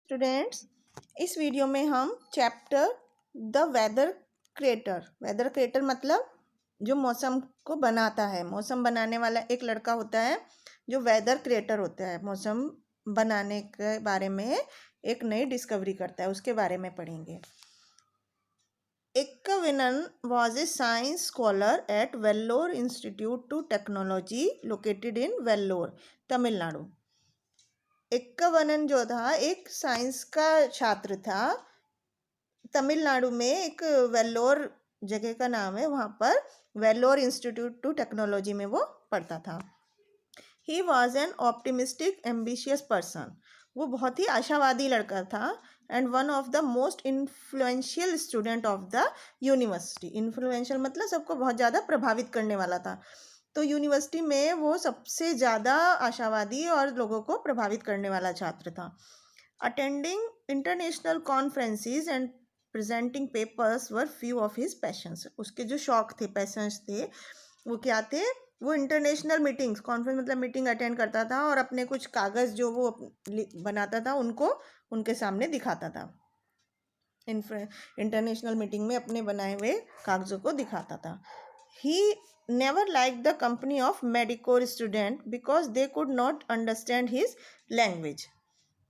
Students, इस video में हम चैप्टर द वेदर क्रिएटर मतलब जो मौसम को बनाता है, मौसम बनाने वाला एक लड़का होता है जो वेदर क्रिएटर होता है। मौसम बनाने के बारे में एक नई डिस्कवरी करता है, उसके बारे में पढ़ेंगे। Ekkavinan was a science scholar at Vellore Institute of Technology located in Vellore, Tamil Nadu. एक्कावनन जो था एक साइंस का छात्र था। तमिलनाडु में एक वेल्लोर जगह का नाम है, वहाँ पर वेल्लोर इंस्टीट्यूट टू टेक्नोलॉजी में वो पढ़ता था। He was an optimistic ambitious person, वो बहुत ही आशावादी लड़का था। And one of the most influential student of the university. Influential मतलब सबको बहुत ज़्यादा प्रभावित करने वाला था। तो यूनिवर्सिटी में वो सबसे ज़्यादा आशावादी और लोगों को प्रभावित करने वाला छात्र था। Attending international conferences and presenting papers were few of his patience. उसके जो शौक थे, पैशंस थे, वो क्या थे? वो इंटरनेशनल मीटिंग्स, कॉन्फ्रेंस मतलब मीटिंग अटेंड करता था और अपने कुछ कागज़ जो वो बनाता था उनको उनके सामने दिखाता था। इंटरनेशनल मीटिंग में अपने बनाए हुए कागज़ों को दिखाता था। He never like the company of Medicore student because they could not understand his language.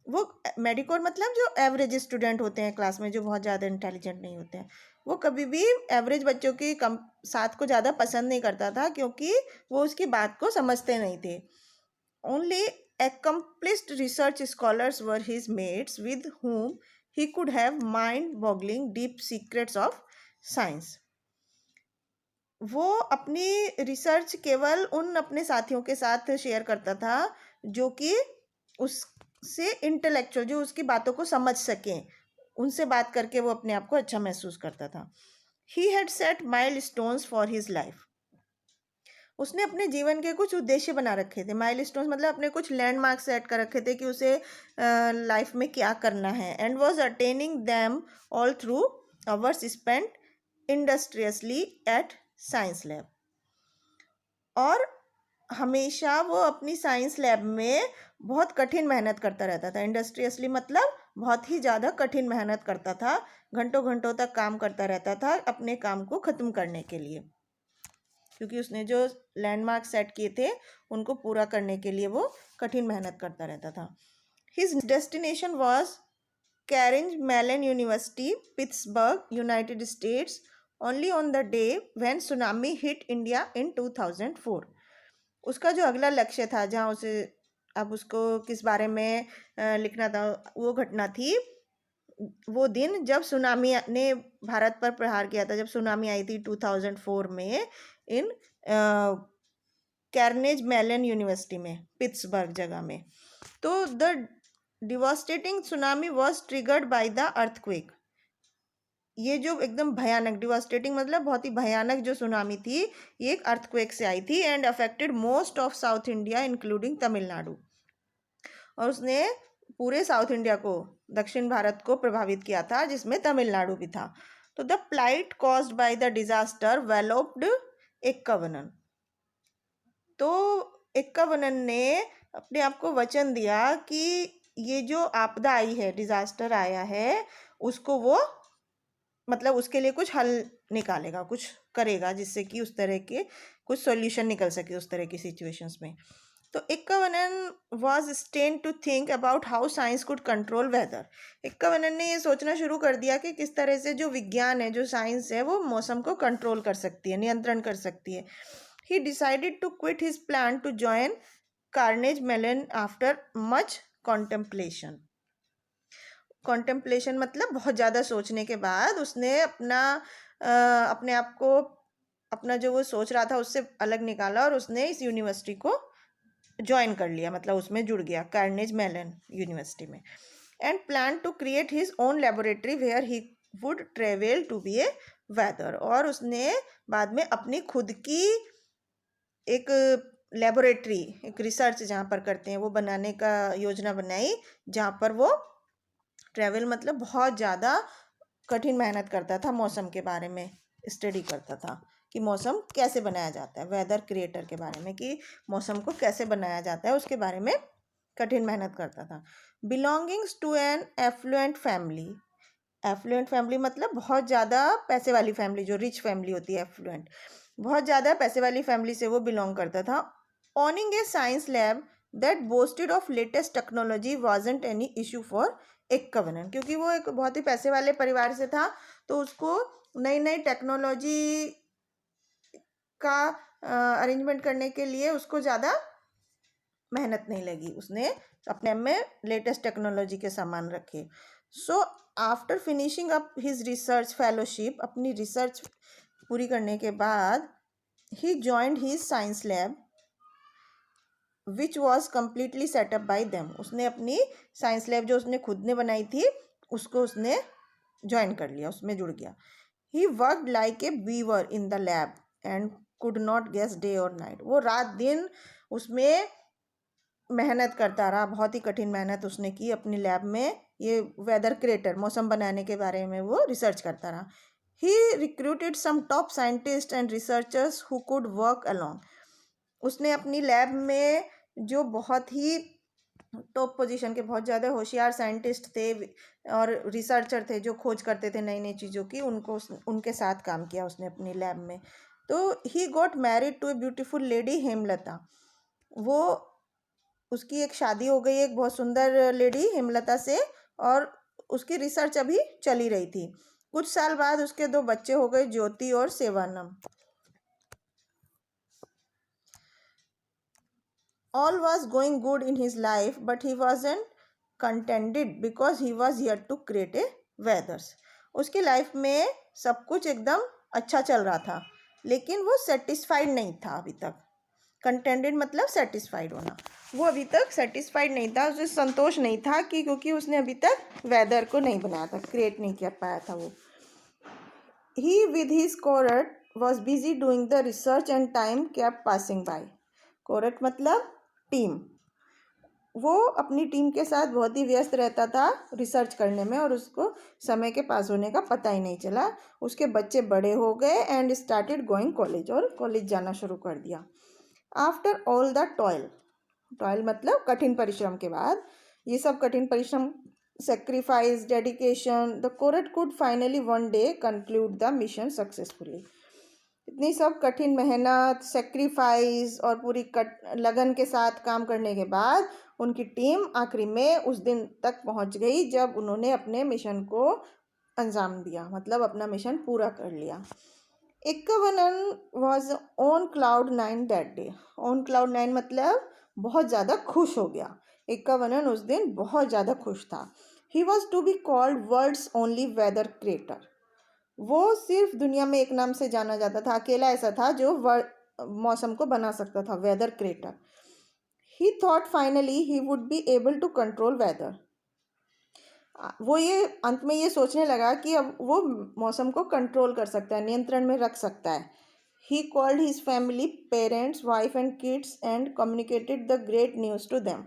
वो मेडिकोर मतलब जो एवरेज स्टूडेंट होते हैं क्लास में, जो बहुत ज़्यादा इंटेलिजेंट नहीं होते हैं, वो कभी भी एवरेज बच्चों के साथ को ज़्यादा पसंद नहीं करता था, क्योंकि वो उसकी बात को समझते नहीं थे। Only accomplished research scholars were his mates with whom he could have mind-boggling deep secrets of science. वो अपनी रिसर्च केवल उन अपने साथियों के साथ शेयर करता था जो कि उससे इंटेलेक्चुअल, जो उसकी बातों को समझ सकें, उनसे बात करके वो अपने आप को अच्छा महसूस करता था। He had set milestones for his life. उसने अपने जीवन के कुछ उद्देश्य बना रखे थे। माइलस्टोन्स मतलब अपने कुछ लैंडमार्क सेट कर रखे थे कि उसे लाइफ में क्या करना है। And was attending them all through hours spent industriously at science lab. और हमेशा वो अपनी साइंस लैब में बहुत कठिन मेहनत करता रहता था। इंडस्ट्रियसली मतलब बहुत ही ज़्यादा कठिन मेहनत करता था, घंटों घंटों तक काम करता रहता था अपने काम को ख़त्म करने के लिए, क्योंकि उसने जो लैंडमार्क सेट किए थे उनको पूरा करने के लिए वो कठिन मेहनत करता रहता था। His destination was Carnegie Mellon University, Pittsburgh, United States, only on the day when tsunami hit India in 2004। उसका जो अगला लक्ष्य था, जहाँ उसे अब उसको किस बारे में लिखना था, वो घटना थी वो दिन जब सुनामी ने भारत पर प्रहार किया था। जब सुनामी आई थी 2004 में इन कैर्नेज मेलन यूनिवर्सिटी में, पिट्सबर्ग जगह में। तो the devastating tsunami was triggered by the earthquake. ये जो एकदम भयानक, डिवास्टेटिंग मतलब बहुत ही भयानक जो सुनामी थी, ये एक अर्थक्वेक से आई थी and affected most of south India including Tamil Nadu. और उसने पूरे साउथ इंडिया को, दक्षिण भारत को प्रभावित किया था, जिसमें तमिलनाडु भी था। तो the plight caused by the disaster enveloped Ekkavanan. तो एक्कावनन ने अपने आप को वचन दिया कि ये जो आपदा आई है, डिजास्टर आया है, उसको वो मतलब उसके लिए कुछ हल निकालेगा, कुछ करेगा, जिससे कि उस तरह के कुछ सॉल्यूशन निकल सके उस तरह की सिचुएशंस में। तो Ekkavanan was stain to think about how science could control weather. Ekkavanan ने ये सोचना शुरू कर दिया कि किस तरह से जो विज्ञान है, जो साइंस है, वो मौसम को कंट्रोल कर सकती है, नियंत्रण कर सकती है। He decided to quit his plan to join Carnegie Mellon after much contemplation. Contemplation मतलब बहुत ज़्यादा सोचने के बाद उसने अपने आप को, अपना जो वो सोच रहा था उससे अलग निकाला और उसने इस यूनिवर्सिटी को ज्वाइन कर लिया, मतलब उसमें जुड़ गया, कार्नेज मेलन यूनिवर्सिटी में। And plan to create his own laboratory where he would travel to be a weather. और उसने बाद में अपनी खुद की एक लेबोरेटरी, एक रिसर्च जहाँ पर करते हैं वो बनाने का योजना बनाई, जहाँ पर वो ट्रैवल मतलब बहुत ज़्यादा कठिन मेहनत करता था, मौसम के बारे में स्टडी करता था कि मौसम कैसे बनाया जाता है, वेदर क्रिएटर के बारे में, कि मौसम को कैसे बनाया जाता है उसके बारे में कठिन मेहनत करता था। Belongings to an affluent family, affluent family मतलब बहुत ज़्यादा पैसे वाली फैमिली, जो रिच फैमिली होती है एफ्लुएंट, बहुत ज़्यादा पैसे वाली फैमिली से वो बिलोंग करता था। Owning a science lab that boasted of latest technology wasn't any issue for Ekkavanan, क्योंकि वो एक बहुत ही पैसे वाले परिवार से था, तो उसको नई नई टेक्नोलॉजी का अरेंजमेंट करने के लिए उसको ज़्यादा मेहनत नहीं लगी। उसने अपने में लेटेस्ट टेक्नोलॉजी के सामान रखे। So after finishing up his research fellowship, अपनी रिसर्च पूरी करने के बाद, he joined his science lab which was completely setup by them, उसने अपनी साइंस लैब जो उसने खुद ने बनाई थी उसको उसने ज्वाइन कर लिया, उसमें जुड़ गया। He worked like a weaver in the lab and could not guess day और नाइट, वो रात दिन उसमें मेहनत करता रहा, बहुत ही कठिन मेहनत उसने की अपनी लैब में। ये वेदर क्रिएटर, मौसम बनाने के बारे में वो रिसर्च करता रहा। He recruited some top scientist and researchers who could work along, उसने अपनी लैब में जो बहुत ही टॉप पोजीशन के बहुत ज़्यादा होशियार साइंटिस्ट थे और रिसर्चर थे जो खोज करते थे नई नई चीज़ों की, उनके साथ काम किया उसने अपनी लैब में। तो he got married to a beautiful lady Hemlata, वो उसकी एक शादी हो गई एक बहुत सुंदर लेडी हेमलता से, और उसकी रिसर्च अभी चली रही थी। कुछ साल बाद उसके 2 बच्चे हो गए, ज्योति और सेवानम। All was going good in his life, but he wasn't contented because he was yet to create a weathers. उसकी लाइफ में सब कुछ एकदम अच्छा चल रहा था, लेकिन वो सेटिस्फाइड नहीं था अभी तक। कंटेंटेड मतलब सेटिस्फाइड होना, वो अभी तक सेटिस्फाइड नहीं था, उसे संतोष नहीं था कि क्योंकि उसने अभी तक वेदर को नहीं बनाया था, क्रिएट नहीं कर पाया था वो। He with his cohort was busy doing the research and time kept passing by. कोरट मतलब टीम, वो अपनी टीम के साथ बहुत ही व्यस्त रहता था रिसर्च करने में, और उसको समय के पास होने का पता ही नहीं चला। उसके बच्चे बड़े हो गए एंड स्टार्टेड गोइंग कॉलेज, और कॉलेज जाना शुरू कर दिया। After all the toil, toil मतलब कठिन परिश्रम के बाद, ये सब कठिन परिश्रम, सेक्रीफाइस, डेडिकेशन, द कोरट could finally one day conclude the mission successfully. इतनी सब कठिन मेहनत, सेक्रीफाइस और पूरी लगन के साथ काम करने के बाद उनकी टीम आखिरी में उस दिन तक पहुंच गई जब उन्होंने अपने मिशन को अंजाम दिया, मतलब अपना मिशन पूरा कर लिया। Ekkavanan was on cloud 9 that day. On cloud 9 मतलब बहुत ज़्यादा खुश हो गया। एक्कावनन उस दिन बहुत ज़्यादा खुश था। He was to be called world's only weather creator, वो सिर्फ दुनिया में एक नाम से जाना जाता था, अकेला ऐसा था जो मौसम को बना सकता था, weather creator. He thought finally he would be able to control weather, वो ये अंत में ये सोचने लगा कि अब वो मौसम को कंट्रोल कर सकता है, नियंत्रण में रख सकता है। He called his family, parents, wife and kids and communicated the great news to them.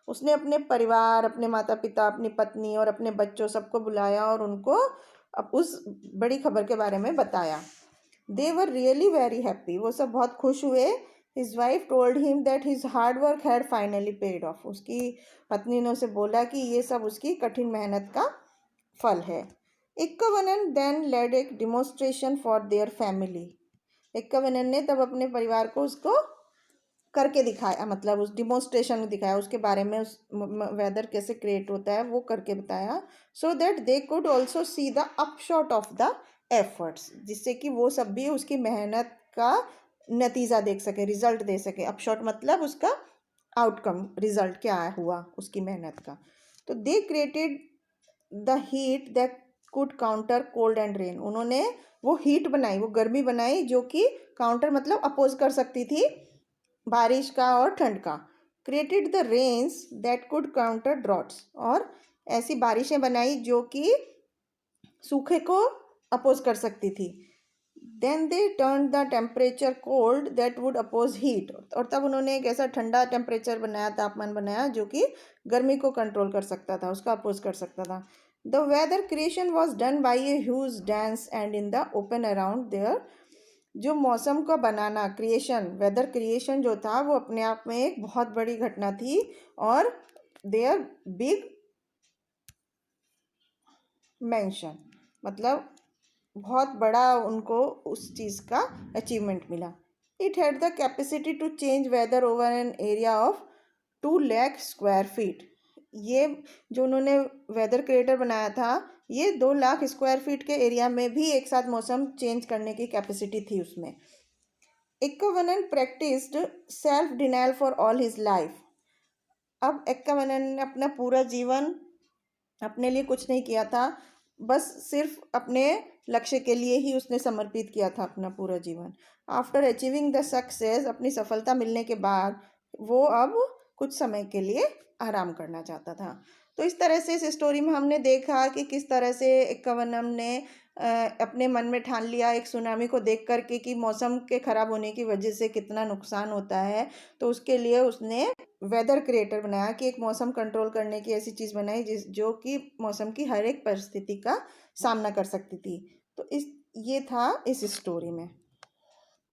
उसने अपने परिवार, अपने माता पिता, अपनी पत्नी और अपने बच्चों सबको बुलाया और उनको अब उस बड़ी खबर के बारे में बताया। दे वर रियली वेरी हैप्पी, वो सब बहुत खुश हुए। His wife told him that his hard work had finally paid of, उसकी पत्नी ने उसे बोला कि ये सब उसकी कठिन मेहनत का फल है। एक्कावनन देन लेड एक डिमोन्स्ट्रेशन फॉर देयर फैमिली, एक्कावनन ने तब अपने परिवार को उसको करके दिखाया, मतलब उस डिमोन्स्ट्रेशन दिखाया, उसके बारे में उस वेदर कैसे क्रिएट होता है वो करके बताया। So that they could also see the upshot of the efforts, जिससे कि वो सब भी उसकी मेहनत का नतीजा देख सके, रिजल्ट दे सके। अपशॉट मतलब उसका आउटकम, रिजल्ट क्या हुआ उसकी मेहनत का। तो they created the heat that could counter cold and rain, उन्होंने वो हीट बनाई, वो गर्मी बनाई जो कि काउंटर मतलब अपोज कर सकती थी बारिश का और ठंड का। Created the rains that could counter droughts, और ऐसी बारिशें बनाई जो कि सूखे को अपोज कर सकती थी। Then they turn the temperature cold that would oppose heat, और तब उन्होंने एक ऐसा ठंडा टेम्परेचर बनाया, तापमान बनाया जो कि गर्मी को कंट्रोल कर सकता था, उसका अपोज कर सकता था। The weather creation was done by a huge dance and in the open around there, जो मौसम का बनाना, क्रिएशन, वेदर क्रिएशन जो था वो अपने आप में एक बहुत बड़ी घटना थी, और देयर बिग मेंशन, मतलब बहुत बड़ा उनको उस चीज़ का अचीवमेंट मिला। It had the capacity to change weather over an area of 2 lakh square feet. ये जो उन्होंने वेदर क्रिएटर बनाया था, ये 2 लाख स्क्वायर फीट के एरिया में भी एक साथ मौसम चेंज करने की कैपेसिटी थी उसमें। Ekkavanan practised self denial for all his life. अब एक्कावनन ने अपना पूरा जीवन अपने लिए कुछ नहीं किया था, बस सिर्फ अपने लक्ष्य के लिए ही उसने समर्पित किया था अपना पूरा जीवन। आफ्टर अचीविंग द सक्सेस, अपनी सफलता मिलने के बाद वो अब कुछ समय के लिए आराम करना चाहता था। तो इस तरह से इस स्टोरी में हमने देखा कि किस तरह से एक्कावनम ने अपने मन में ठान लिया एक सुनामी को देख करके कि मौसम के ख़राब होने की वजह से कितना नुकसान होता है। तो उसके लिए उसने वेदर क्रिएटर बनाया कि एक मौसम कंट्रोल करने की ऐसी चीज़ बनाई जो कि मौसम की हर एक परिस्थिति का सामना कर सकती थी। तो ये था इस स्टोरी में।